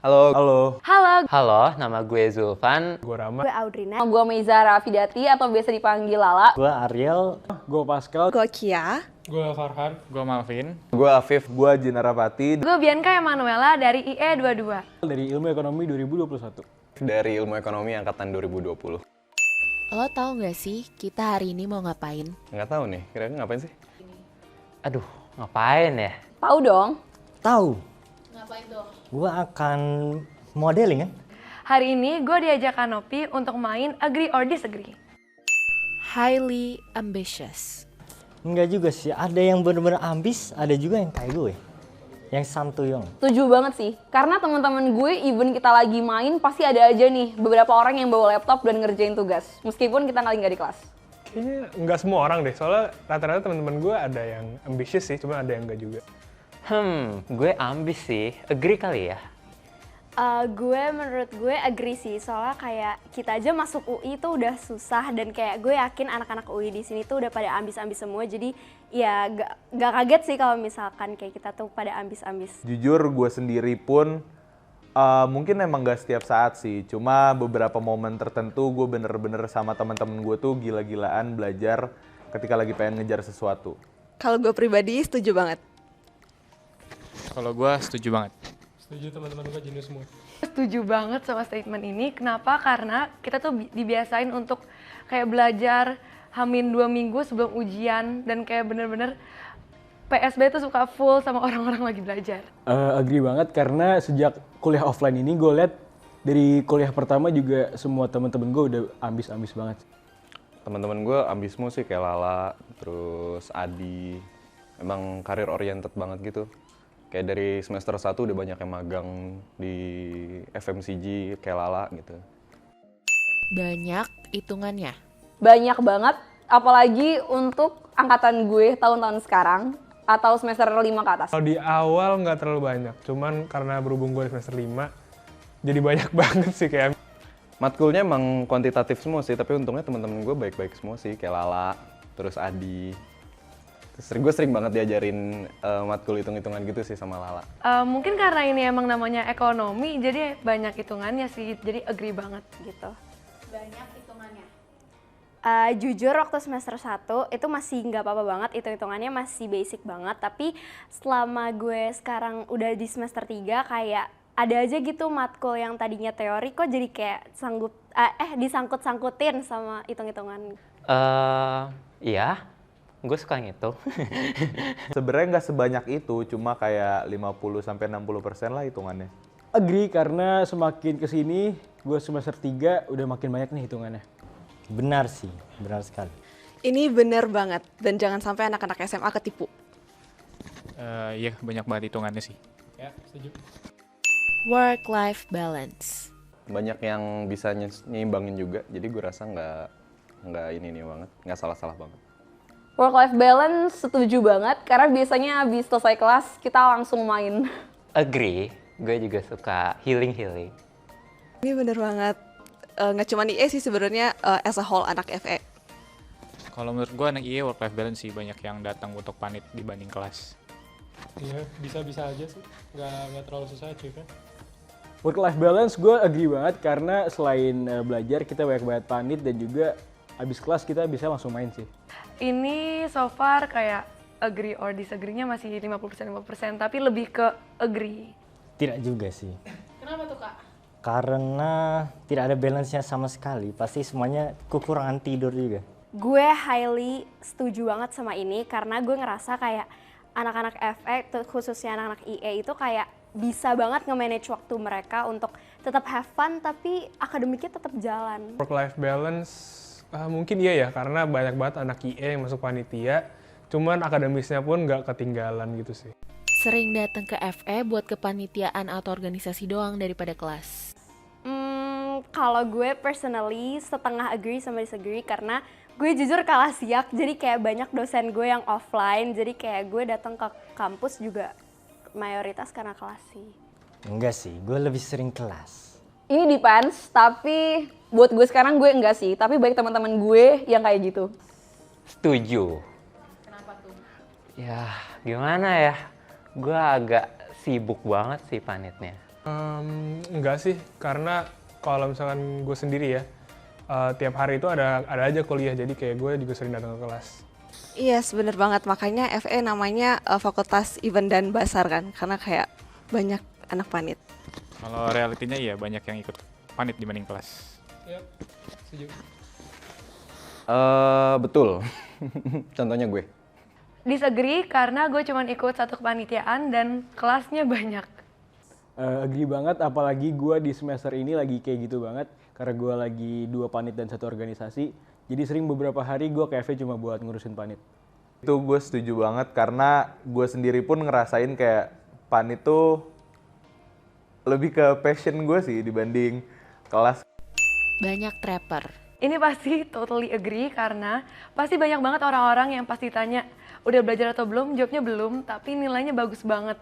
Halo, Halo, halo, nama gue Zulfan. Gue Rama. gue Audrina. Gue Meiza Rafidati atau biasa dipanggil Lala. Gue Ariel. Gue Pascal. Gue Kia. Gue Farhan. Gue Malvin. Gue Afif. Gue Jinarapati. Gue Bianca Emanuela dari IE22. Dari Ilmu Ekonomi 2021. Dari Ilmu Ekonomi Angkatan 2020. Lo tau gak sih kita hari ini mau ngapain? Nggak tahu nih, kira-kira ngapain sih? Aduh, ngapain ya? Tahu dong. Tahu. Ngapain tuh? Gue akan modeling kan? Hari ini gue diajak Kanopi untuk main Agree or Disagree. Highly ambitious. Enggak juga sih, ada yang bener-bener ambis, ada juga yang kayak gue. Yang santuyong. Setuju banget sih, karena teman-teman gue even kita lagi main pasti ada aja nih beberapa orang yang bawa laptop dan ngerjain tugas. Meskipun kita lagi nggak di kelas. Kayaknya nggak semua orang deh, soalnya rata-rata teman-teman gue ada yang ambisius sih, cuma ada yang nggak juga. Gue ambis sih. Agree kali ya? Menurut gue agree sih, soalnya kayak kita aja masuk UI tuh udah susah dan kayak gue yakin anak-anak UI di sini tuh udah pada ambis-ambis semua, jadi ya gak kaget sih kalau misalkan kayak kita tuh pada ambis-ambis. Jujur gue sendiri pun mungkin emang gak setiap saat sih. Cuma beberapa momen tertentu gue bener-bener sama teman-teman gue tuh gila-gilaan belajar ketika lagi pengen ngejar sesuatu. Kalau gue pribadi setuju banget. Kalau gue setuju banget. Setuju, teman-teman gue jenius semua. Setuju banget sama statement ini. Kenapa? Karena kita tuh dibiasain untuk kayak belajar hamin 2 minggu sebelum ujian. Dan kayak bener-bener PSB tuh suka full sama orang-orang lagi belajar. Agree banget, karena sejak kuliah offline ini gue liat dari kuliah pertama juga semua teman-teman gue udah ambis-ambis banget. Teman-teman gue ambis semua sih, kayak Lala, terus Adi. Emang karir oriented banget gitu. Kayak dari semester 1 udah banyak yang magang di FMCG kayak Lala gitu. Banyak hitungannya. Banyak banget, apalagi untuk angkatan gue tahun-tahun sekarang atau semester 5 ke atas. Kalau di awal nggak terlalu banyak, cuman karena berhubung gue di semester 5, jadi banyak banget sih kayak. Matkulnya emang kuantitatif semua sih, tapi untungnya teman-teman gue baik-baik semua sih, kayak Lala, terus Adi. Terus gue sering banget diajarin matkul hitung-hitungan gitu sih sama Lala. Mungkin karena ini emang namanya ekonomi, jadi banyak hitungannya sih, jadi agree banget gitu. Banyak hitungannya. Jujur waktu semester 1 itu masih nggak apa-apa banget, hitung-hitungannya masih basic banget. Tapi selama gue sekarang udah di semester 3 kayak ada aja gitu matkul yang tadinya teori kok jadi kayak disangkut-sangkutin sama hitung-hitungan. Iya, gue suka ngitung. Sebenarnya nggak sebanyak itu, cuma kayak 50-60% lah hitungannya. Agree, karena semakin kesini gue semester 3 udah makin banyak nih hitungannya. Benar sih, benar sekali. Ini bener banget dan jangan sampai anak-anak SMA ketipu. Iya, banyak banget hitungannya sih. Ya, setuju. Work-life balance. Banyak yang bisa nyimbangin juga, jadi gue rasa nggak ini banget, nggak salah-salah banget. Work-life balance setuju banget, karena biasanya habis selesai kelas kita langsung main. Agree, gue juga suka healing. Ini bener banget. Nggak cuma IE sih sebenarnya, as a whole anak FE. Kalau menurut gue anak IE work life balance sih, banyak yang datang untuk panit dibanding kelas. Iya, bisa-bisa aja sih, nggak terlalu susah cuy kan. Work-life balance gue agree banget, karena selain belajar kita banyak banget panit dan juga abis kelas kita bisa langsung main sih. Ini so far kayak agree or disagree-nya masih 50%, tapi lebih ke agree. Tidak juga sih. Kenapa tuh Kak? Karena tidak ada balance-nya sama sekali. Pasti semuanya kekurangan tidur juga. Gue highly setuju banget sama ini, karena gue ngerasa kayak anak-anak FE, khususnya anak-anak IE itu kayak bisa banget nge-manage waktu mereka untuk tetap have fun tapi akademiknya tetap jalan. Work-life balance mungkin iya ya, karena banyak banget anak IE yang masuk panitia, cuman akademisnya pun nggak ketinggalan gitu sih. Sering datang ke FE buat kepanitiaan atau organisasi doang daripada kelas. Kalau gue personally setengah agree sama disagree, karena gue jujur kalah siak, jadi kayak banyak dosen gue yang offline, jadi kayak gue datang ke kampus juga mayoritas karena kelas sih. Enggak sih, gue lebih sering kelas. Ini depends, tapi buat gue sekarang gue enggak sih, tapi baik teman-teman gue yang kayak gitu. Setuju. Kenapa tuh? Ya, gimana ya? Gue agak sibuk banget sih panitnya. Enggak sih, karena kalau misalkan gue sendiri ya, tiap hari itu ada aja kuliah, jadi kayak gue juga sering datang ke kelas. Yes, bener banget. Makanya FE namanya Fakultas Event dan Basar kan, karena kayak banyak anak panit. Kalau realitinya iya banyak yang ikut panit dibanding kelas. Yap, setuju. Betul. Contohnya gue. Disagree karena gue cuman ikut satu kepanitiaan dan kelasnya banyak. Agree banget, apalagi gue di semester ini lagi kayak gitu banget. Karena gue lagi 2 panit dan 1 organisasi. Jadi sering beberapa hari gue ke FE cuma buat ngurusin panit. Itu gue setuju banget karena gue sendiri pun ngerasain kayak panit tuh lebih ke passion gue sih dibanding kelas. Banyak trapper. Ini pasti totally agree karena pasti banyak banget orang-orang yang pasti tanya udah belajar atau belum, jawabnya belum, tapi nilainya bagus banget.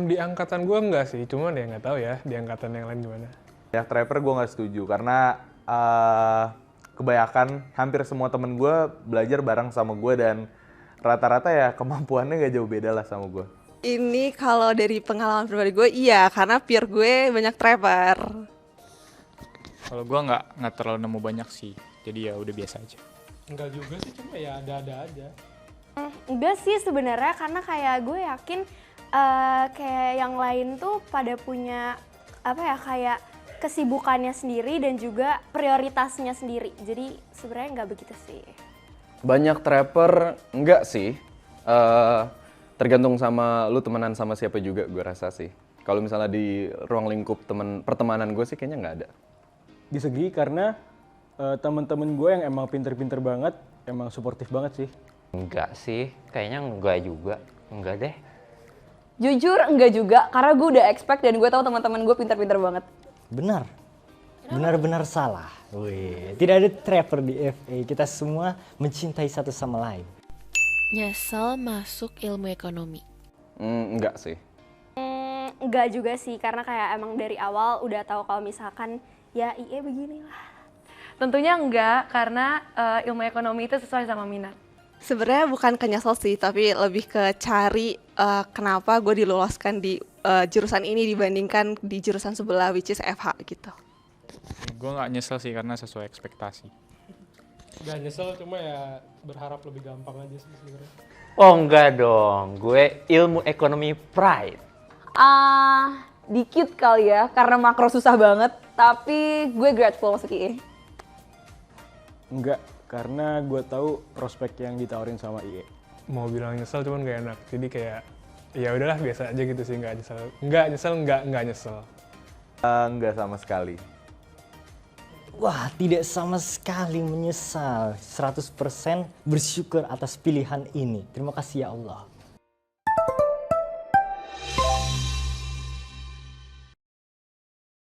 Di angkatan gue enggak sih, cuman ya nggak tahu ya di angkatan yang lain gimana. Ya trapper gue nggak setuju karena kebanyakan hampir semua temen gue belajar bareng sama gue dan rata-rata ya kemampuannya nggak jauh beda lah sama gue. Ini kalau dari pengalaman pribadi gue, iya, karena peer gue banyak trapper. Kalau gue nggak terlalu nemu banyak sih, jadi ya udah biasa aja. Enggak juga sih, cuma ya ada-ada aja. Enggak sih sebenarnya, karena kayak gue yakin kayak yang lain tuh pada punya apa ya, kayak kesibukannya sendiri dan juga prioritasnya sendiri. Jadi sebenarnya nggak begitu sih. Banyak trapper enggak sih. Tergantung sama lu temenan sama siapa juga gue rasa sih. Kalau misalnya di ruang lingkup pertemanan gue sih kayaknya nggak ada. Disagree karena teman-teman gue yang emang pinter-pinter banget, emang suportif banget sih. Enggak sih, kayaknya enggak juga. Enggak deh. Jujur enggak juga, karena gue udah expect dan gue tahu teman-teman gue pintar-pintar banget. Benar. Benar-benar salah. Wih, tidak ada trapper di FA. Kita semua mencintai satu sama lain. Nyesel masuk ilmu ekonomi. Enggak sih. Enggak juga sih, karena kayak emang dari awal udah tahu kalau misalkan ya IE beginilah. Tentunya enggak, karena ilmu ekonomi itu sesuai sama minat. Sebenarnya bukan ke nyesel sih, tapi lebih ke cari kenapa gue diloloskan di jurusan ini dibandingkan di jurusan sebelah, which is FH gitu. Gue nggak nyesel sih karena sesuai ekspektasi. Gak nyesel, cuma ya berharap lebih gampang aja sih sebenarnya. Oh enggak dong, gue ilmu ekonomi pride. Dikit kali ya, karena makro susah banget, tapi gue grateful masuk IE. Enggak, karena gue tahu prospek yang ditawarin sama IE. Mau bilang nyesel cuman gak enak, jadi kayak ya udahlah biasa aja gitu sih, nggak nyesel, nggak nyesel. Nggak sama sekali. Wah, tidak sama sekali menyesal. 100% bersyukur atas pilihan ini. Terima kasih ya Allah.